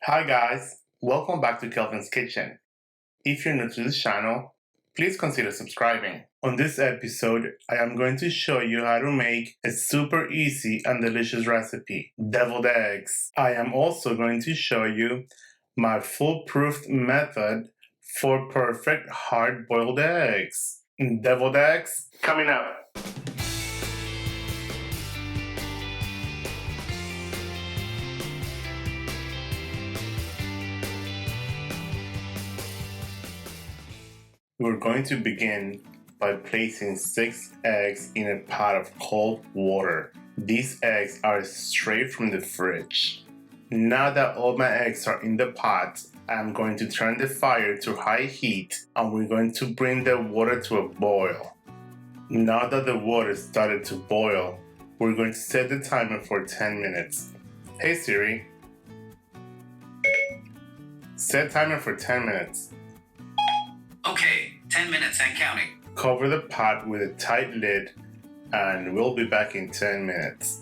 Hi guys, welcome back to Kelvin's Kitchen. If you're new to this channel, please consider subscribing. On this episode, I am going to show you how to make a super easy and delicious recipe, deviled eggs. I am also going to show you my foolproof method for perfect hard-boiled eggs. Deviled eggs coming up. We're going to begin by placing 6 eggs in a pot of cold water. These eggs are straight from the fridge. Now that all my eggs are in the pot, I'm going to turn the fire to high heat and we're going to bring the water to a boil. Now that the water started to boil, we're going to set the timer for 10 minutes. Hey Siri, set timer for 10 minutes. Okay, 10 minutes and counting. Cover the pot with a tight lid and we'll be back in 10 minutes.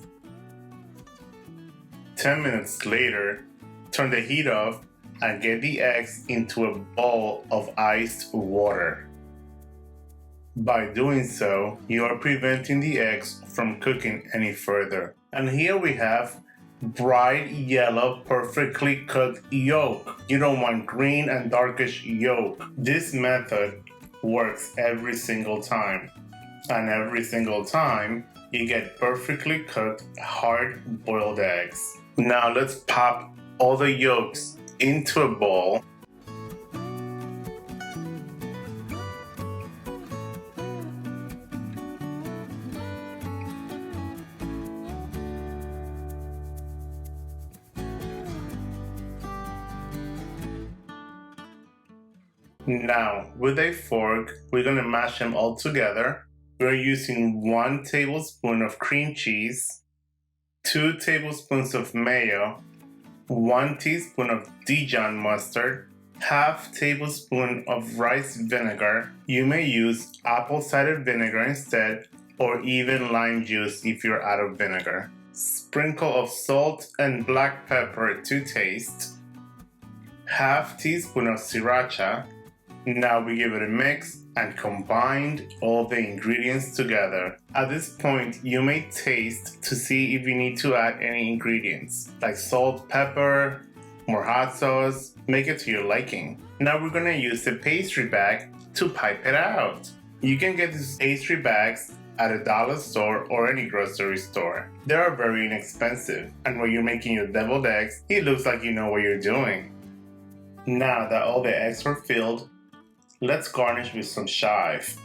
10 minutes later, turn the heat off and get the eggs into a bowl of iced water. By doing so, you are preventing the eggs from cooking any further. And here we have bright yellow, perfectly cooked yolk. You don't want green and darkish yolk. This method works every single time. And every single time, you get perfectly cooked, hard-boiled eggs. Now let's pop all the yolks into a bowl. Now, with a fork, we're going to mash them all together. We're using 1 tablespoon of cream cheese, 2 tablespoons of mayo, 1 teaspoon of Dijon mustard, half tablespoon of rice vinegar. You may use apple cider vinegar instead, or even lime juice if you're out of vinegar. Sprinkle of salt and black pepper to taste, half teaspoon of Sriracha. Now we give it a mix and combine all the ingredients together. At this point, you may taste to see if you need to add any ingredients, like salt, pepper, more hot sauce. Make it to your liking. Now we're gonna use the pastry bag to pipe it out. You can get these pastry bags at a dollar store or any grocery store. They are very inexpensive, and when you're making your deviled eggs, it looks like you know what you're doing. Now that all the eggs are filled, let's garnish with some chives.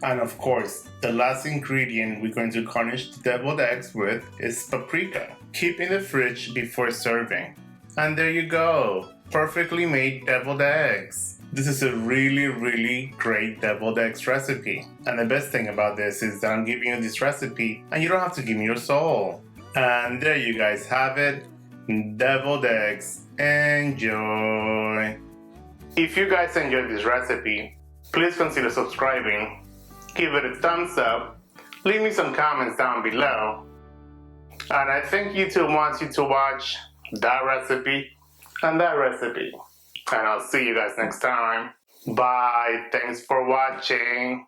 And of course, the last ingredient we're going to garnish the deviled eggs with is paprika. Keep in the fridge before serving. And there you go, perfectly made deviled eggs. This is a really great deviled eggs recipe. And the best thing about this is that I'm giving you this recipe and you don't have to give me your soul. And there you guys have it, deviled eggs. Enjoy! If you guys enjoyed this recipe, please consider subscribing, give it a thumbs up, leave me some comments down below, and I think YouTube wants you to watch that recipe and that recipe. And I'll see you guys next time. Bye, thanks for watching.